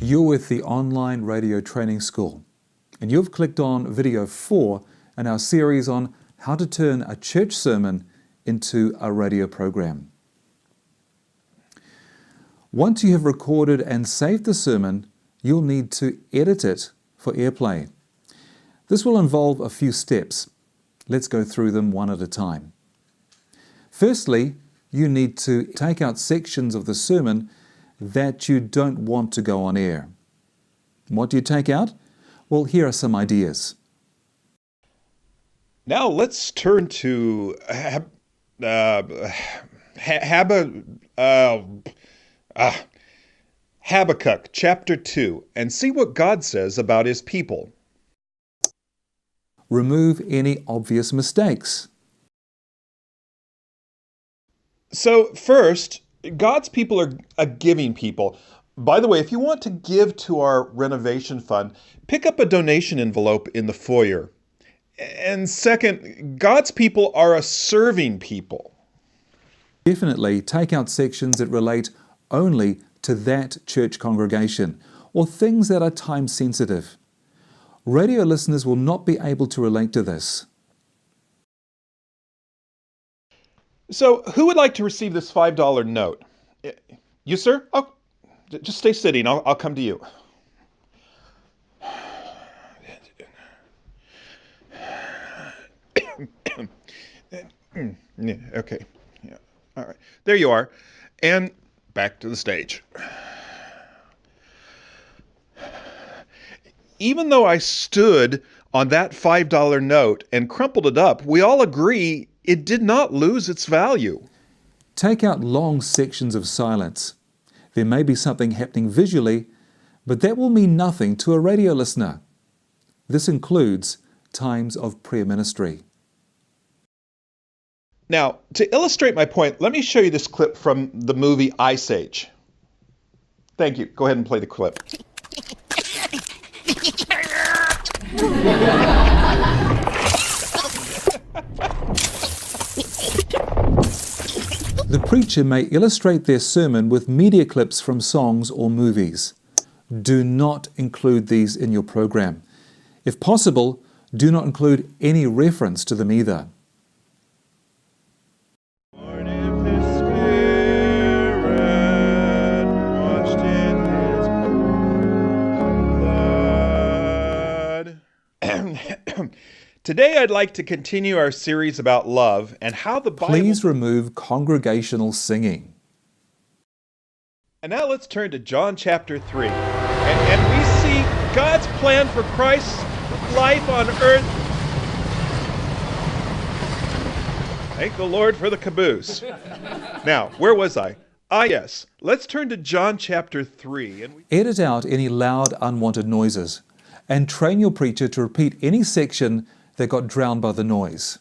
You're with the Online Radio Training School, and you've clicked on video 4 in our series on how to turn a church sermon into a radio program. Once you have recorded and saved the sermon, you'll need to edit it for airplay. This will involve a few steps. Let's go through them one at a time. Firstly, you need to take out sections of the sermon that you don't want to go on air. What do you take out? Well, here are some ideas. Now let's turn to Habakkuk chapter 2 and see what God says about his people. Remove any obvious mistakes. So first, God's people are a giving people. By the way, if you want to give to our renovation fund, pick up a donation envelope in the foyer. And second, God's people are a serving people. Definitely take out sections that relate only to that church congregation or things that are time sensitive. Radio listeners will not be able to relate to this. So, who would like to receive this $5 note? You, sir? Oh, just stay sitting. I'll come to you. Okay. Yeah. All right. There you are. And back to the stage. Even though I stood on that $5 note and crumpled it up, we all agree it did not lose its value. Take out long sections of silence. There may be something happening visually, but that will mean nothing to a radio listener. This includes times of prayer ministry. Now, to illustrate my point, let me show you this clip from the movie Ice Age. Thank you. Go ahead and play the clip. The preacher may illustrate their sermon with media clips from songs or movies. Do not include these in your program. If possible, do not include any reference to them either. Today I'd like to continue our series about love and how the Bible... Please remove congregational singing. And now let's turn to John chapter 3. And we see God's plan for Christ's life on earth. Thank the Lord for the caboose. Now, where was I? Yes. Let's turn to John chapter 3. Edit out any loud, unwanted noises and train your preacher to repeat any section that got drowned by the noise.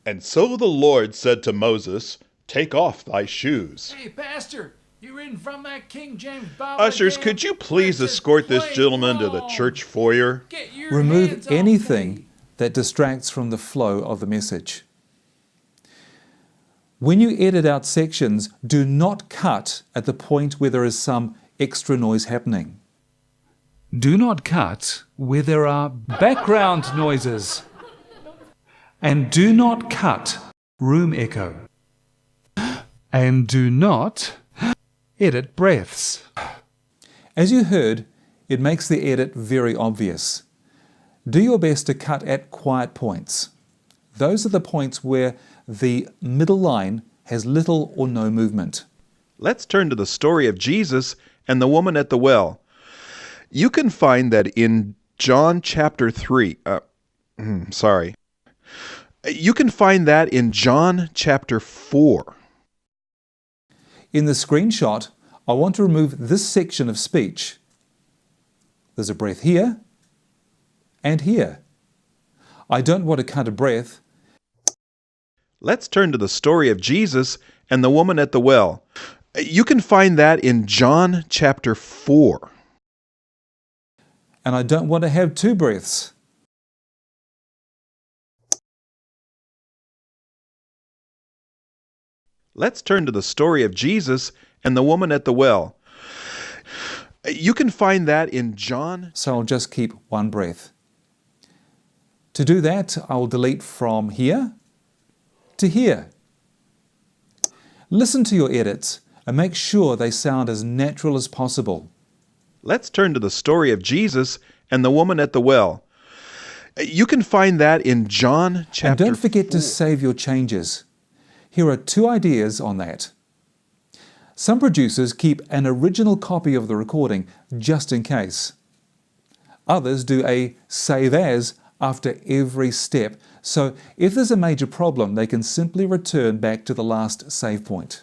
And so the Lord said to Moses, "Take off thy shoes." Hey, Pastor, you reading from that King James Bible? Ushers, could you please escort this gentleman to the church foyer? Remove anything that distracts from the flow of the message. When you edit out sections, do not cut at the point where there is some extra noise happening. Do not cut where there are background noises. And do not cut room echo. And do not edit breaths. As you heard, it makes the edit very obvious. Do your best to cut at quiet points. Those are the points where the middle line has little or no movement. Let's turn to the story of Jesus and the woman at the well. You can find that in John chapter 3. You can find that in John chapter 4. In the screenshot, I want to remove this section of speech. There's a breath here and here. I don't want to cut a breath. Let's turn to the story of Jesus and the woman at the well. You can find that in John chapter 4. And I don't want to have two breaths. Let's turn to the story of Jesus and the woman at the well. You can find that in John. So I'll just keep one breath. To do that, I'll delete from here to here. Listen to your edits and make sure they sound as natural as possible. Let's turn to the story of Jesus and the woman at the well. You can find that in John chapter 4. And don't forget to save your changes. Here are 2 ideas on that. Some producers keep an original copy of the recording just in case. Others do a save as after every step, so if there's a major problem, they can simply return back to the last save point.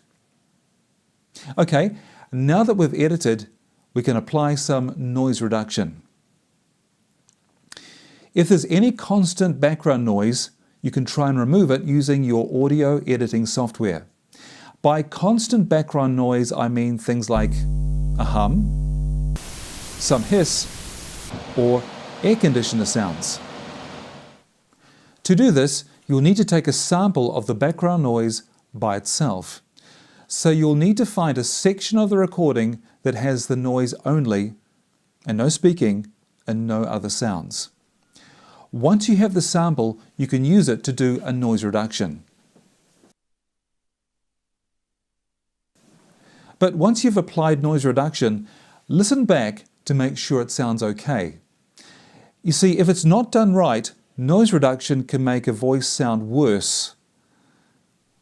Okay, now that we've edited, we can apply some noise reduction. If there's any constant background noise, you can try and remove it using your audio editing software. By constant background noise, I mean things like a hum, some hiss, or air conditioner sounds. To do this, you'll need to take a sample of the background noise by itself. So you'll need to find a section of the recording that has the noise only, and no speaking, and no other sounds. Once you have the sample, you can use it to do a noise reduction. But once you've applied noise reduction, listen back to make sure it sounds okay. You see, if it's not done right, noise reduction can make a voice sound worse,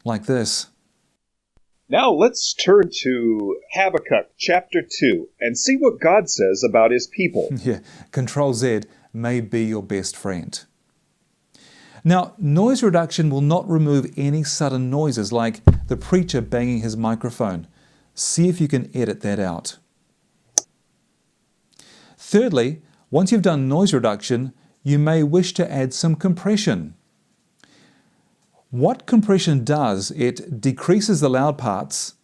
like this. Now let's turn to Habakkuk chapter 2 and see what God says about his people. Yeah, Control Z may be your best friend. Now, noise reduction will not remove any sudden noises like the preacher banging his microphone. See if you can edit that out. Thirdly, once you've done noise reduction, you may wish to add some compression. What compression does, it decreases the loud parts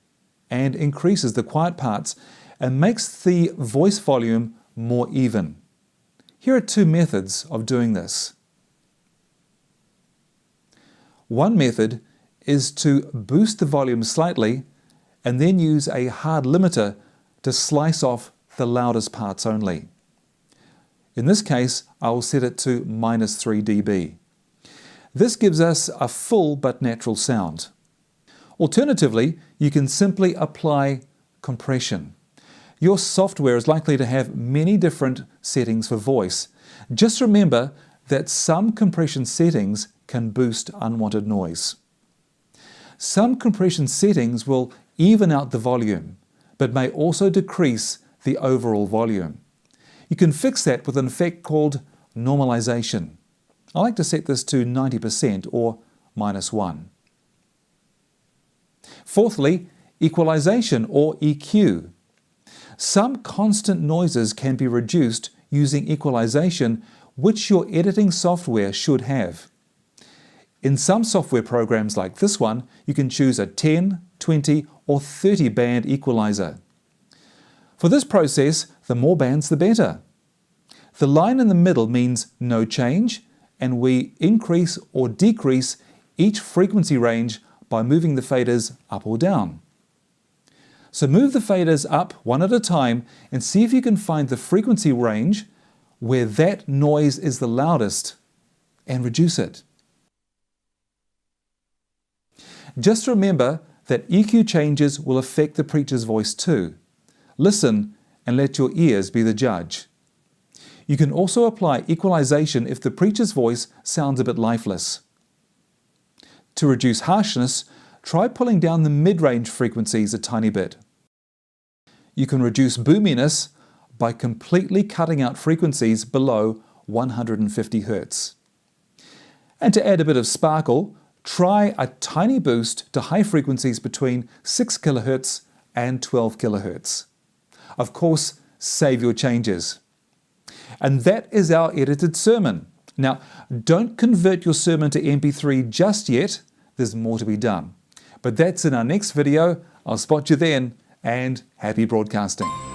and increases the quiet parts and makes the voice volume more even. Here are 2 methods of doing this. One method is to boost the volume slightly and then use a hard limiter to slice off the loudest parts only. In this case, I will set it to -3 dB. This gives us a full but natural sound. Alternatively, you can simply apply compression. Your software is likely to have many different settings for voice. Just remember that some compression settings can boost unwanted noise. Some compression settings will even out the volume, but may also decrease the overall volume. You can fix that with an effect called normalization. I like to set this to 90% or -1. Fourthly, equalization or EQ. Some constant noises can be reduced using equalization, which your editing software should have. In some software programs like this one, you can choose a 10, 20 or 30 band equalizer. For this process, the more bands the better. The line in the middle means no change, and we increase or decrease each frequency range by moving the faders up or down. So move the faders up one at a time and see if you can find the frequency range where that noise is the loudest and reduce it. Just remember that EQ changes will affect the preacher's voice too. Listen and let your ears be the judge. You can also apply equalization if the preacher's voice sounds a bit lifeless. To reduce harshness, try pulling down the mid-range frequencies a tiny bit. You can reduce boominess by completely cutting out frequencies below 150 Hz. And to add a bit of sparkle, try a tiny boost to high frequencies between 6 kHz and 12 kHz. Of course, save your changes. And that is our edited sermon. Now, don't convert your sermon to MP3 just yet. There's more to be done. But that's in our next video. I'll spot you then, and happy broadcasting.